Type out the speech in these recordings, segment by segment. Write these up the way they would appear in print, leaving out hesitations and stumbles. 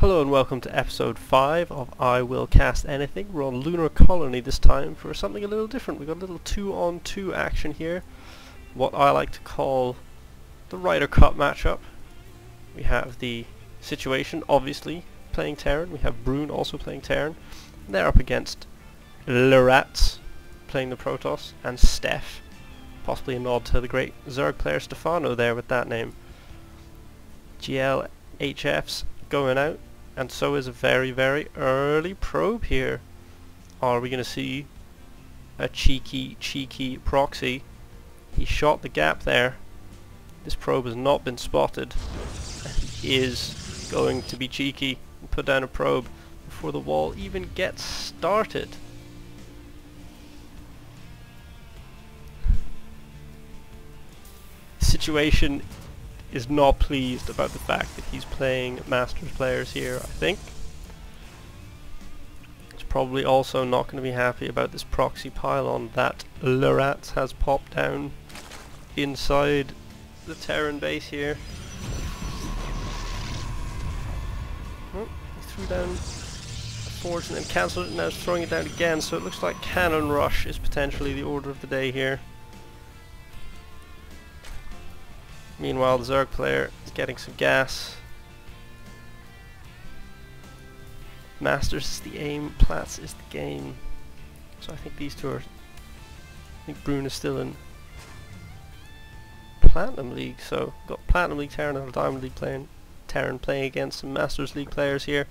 Hello and welcome to episode 5 of I Will Cast Anything. We're on Lunar Colony this time for something a little different. We've got a little 2-on-2 action here. What I like to call the Ryder Cup matchup. We have the Situation, obviously, playing Terran. We have Broon also playing Terran. They're up against Lerats, playing the Protoss, and Stef. Possibly a nod to the great Zerg player Stefano there with that name. GLHF's going out, and so is a very, very early probe here. Are we going to see a cheeky proxy? He shot the gap there. This probe has not been spotted. He is going to be cheeky and put down a probe before the wall even gets started. Situation is not pleased about the fact that he's playing Masters players here, I think. He's probably also not going to be happy about this proxy pylon that lerats has popped down inside the Terran base here. Oh, he threw down a forge and then cancelled it, and now he's throwing it down again, so it looks like cannon rush is potentially the order of the day here. Meanwhile, the Zerg player is getting some gas. Masters is the aim, Platts is the game. So I think these two are... I think Broon is still in Platinum League, so we've got Platinum League Terran and a Diamond League playing Terran playing against some Masters League players here.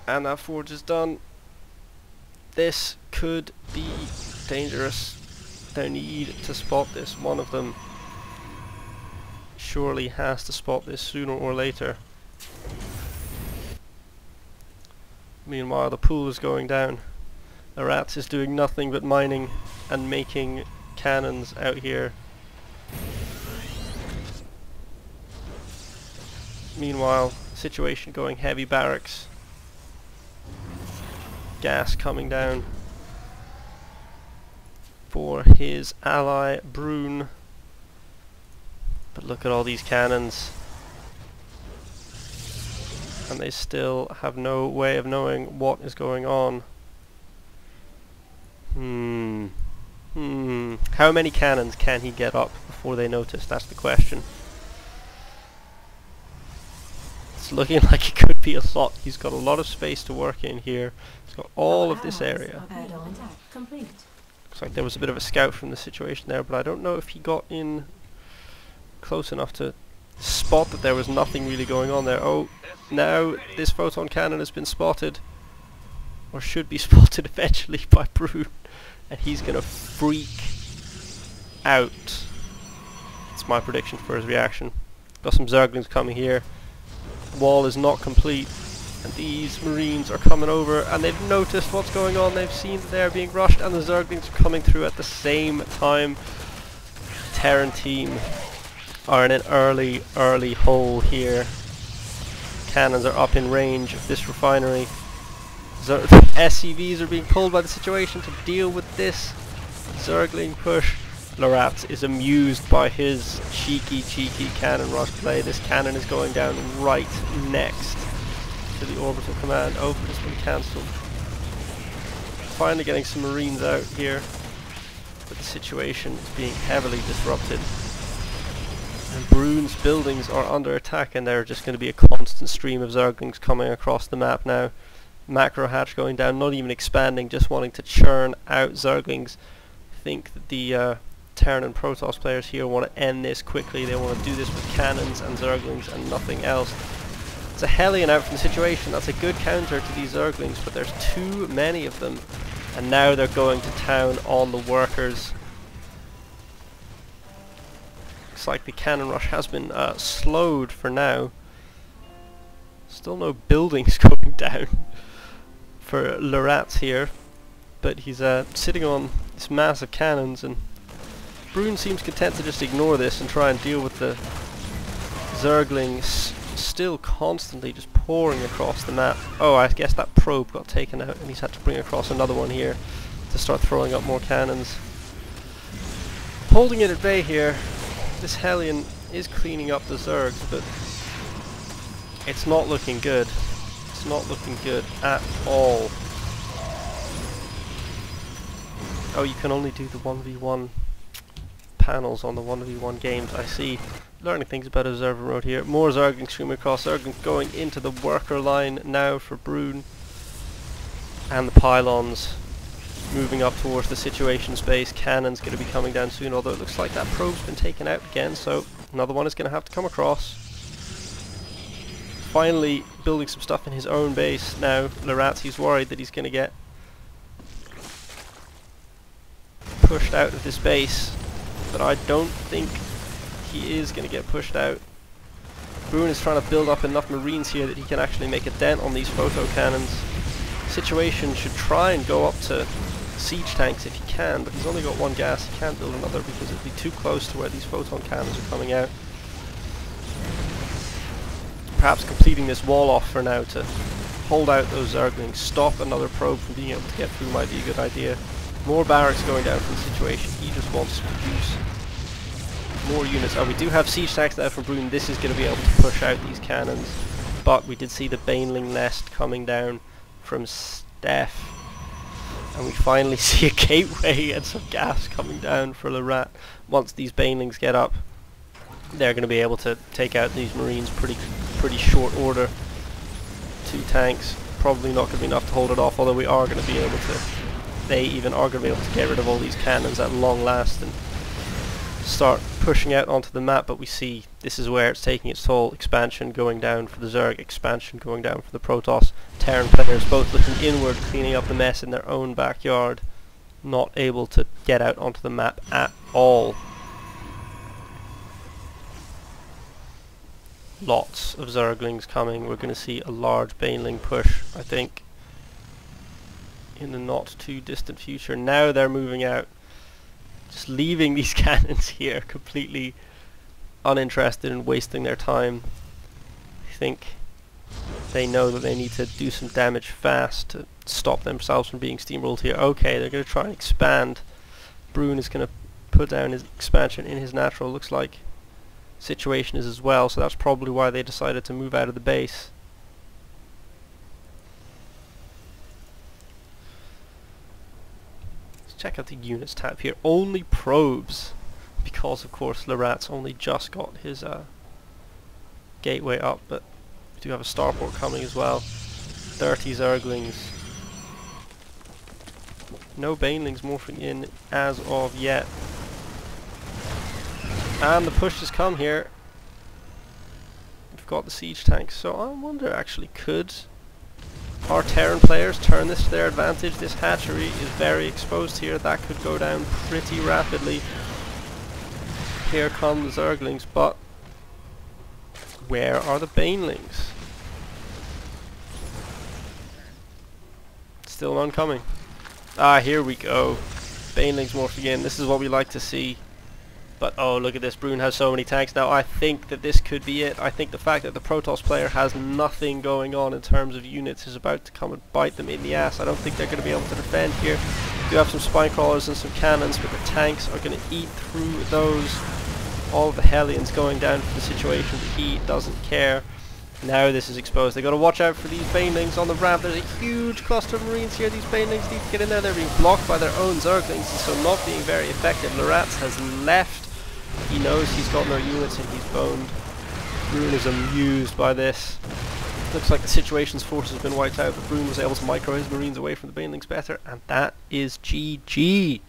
And that forge is done. This could be dangerous. They need to spot this. One of them surely has to spot this sooner or later. Meanwhile, the pool is going down. The rats is doing nothing but mining and making cannons out here. Meanwhile, Situation going heavy barracks. Gas coming down for his ally Broon. But look at all these cannons, and they still have no way of knowing what is going on. How many cannons can he get up before they notice? That's the question. It's looking like it could be a lot. He's got a lot of space to work in here. He's got all of this area. Looks like there was a bit of a scout from the Situation there, but I don't know if he got in close enough to spot that there was nothing really going on there. Oh, now this photon cannon has been spotted, or should be spotted eventually by Broon, and he's gonna freak out. It's my prediction for his reaction. Got some Zerglings coming here. Wall is not complete, and these Marines are coming over, and they've noticed what's going on. They've seen that they're being rushed, and the Zerglings are coming through at the same time. Terran team are in an early hole here. Cannons are up in range of this refinery. SCVs are being pulled by the Situation to deal with this Zergling push. Lerats is amused by his cheeky cannon rush play. This cannon is going down right next to the orbital command. Oh, but it's been cancelled. Finally getting some Marines out here, but the Situation is being heavily disrupted. And Broon's buildings are under attack, and there are just going to be a constant stream of Zerglings coming across the map now. Macro hatch going down, not even expanding, just wanting to churn out Zerglings. I think that the Terran and Protoss players here want to end this quickly. They want to do this with cannons and Zerglings and nothing else. It's a Hellion out from the Situation. That's a good counter to these Zerglings, but there's too many of them, and now they're going to town on the workers. Looks like the cannon rush has been slowed for now. Still no buildings going down for Lerats here, but he's sitting on this massive cannons, and Broon seems content to just ignore this and try and deal with the Zerglings still constantly just pouring across the map. Oh, I guess that probe got taken out, and he's had to bring across another one here to start throwing up more cannons. Holding it at bay here. This Hellion is cleaning up the Zergs, but it's not looking good. It's not looking good at all. Oh, you can only do the 1v1 panels on the 1v1 games, I see. Learning things about Observer Mode here. More Zerglings streaming across. Zerglings going into the worker line now for Broon. And the pylons moving up towards the situation space. Cannon's going to be coming down soon, although it looks like that probe's been taken out again, so another one is going to have to come across. Finally building some stuff in his own base now. Lerats, he's worried that he's going to get pushed out of this base, but I don't think he is going to get pushed out. Broon is trying to build up enough marines here that he can actually make a dent on these photo cannons. Situation should try and go up to siege tanks if he can, but he's only got one gas. He can't build another because it'd be too close to where these photon cannons are coming out. Perhaps completing this wall off for now to hold out those Zerglings, stop another probe from being able to get through might be a good idea. More barracks going down from the situation. He just wants to produce more units. Oh, we do have siege tanks now from Broon. This is going to be able to push out these cannons, but we did see the Baneling nest coming down from stef, and we finally see a gateway and some gas coming down for Lerat. Once these Banelings get up, they're going to be able to take out these marines pretty short order. 2 tanks, probably not going to be enough to hold it off, although we are going to be able to, they even are going to be able to get rid of all these cannons at long last and start pushing out onto the map. But we see this is where it's taking its toll. Expansion going down for the Zerg, expansion going down for the Protoss. Terran players both looking inward, cleaning up the mess in their own backyard, not able to get out onto the map at all. Lots of Zerglings coming. We're going to see a large Baneling push, I think, in the not too distant future. Now they're moving out, just leaving these cannons here completely uninterested in wasting their time. I think they know that they need to do some damage fast to stop themselves from being steamrolled here. Okay, they're going to try and expand. Broon is going to put down his expansion in his natural, looks like. Situation is as well, so that's probably why they decided to move out of the base. Let's check out the units tab here. Only probes, because of course Lerat's only just got his gateway up, but we do have a starport coming as well. 30 Zerglings. No Banelings morphing in as of yet. And the push has come here. We've got the siege tanks, so I wonder actually, could our Terran players turn this to their advantage? This hatchery is very exposed here. That could go down pretty rapidly. Here come the Zerglings, but where are the Banelings? Still none coming. Ah, here we go. Banelings morphing in. This is what we like to see. But oh, look at this. Broon has so many tanks now. I think that this could be it. I think the fact that the Protoss player has nothing going on in terms of units is about to come and bite them in the ass. I don't think they're going to be able to defend here. We do have some spine crawlers and some cannons, but the tanks are going to eat through those. All of the Hellions going down for the situation. He doesn't care. Now this is exposed. They've got to watch out for these Banelings on the ramp. There's a huge cluster of Marines here. These Banelings need to get in there. They're being blocked by their own Zerglings, and so not being very effective. Lerats has left. He knows he's got no units and he's boned. Broon is amused by this. Looks like the situation's force has been wiped out, but Broon was able to micro his Marines away from the Banelings better, and that is GG.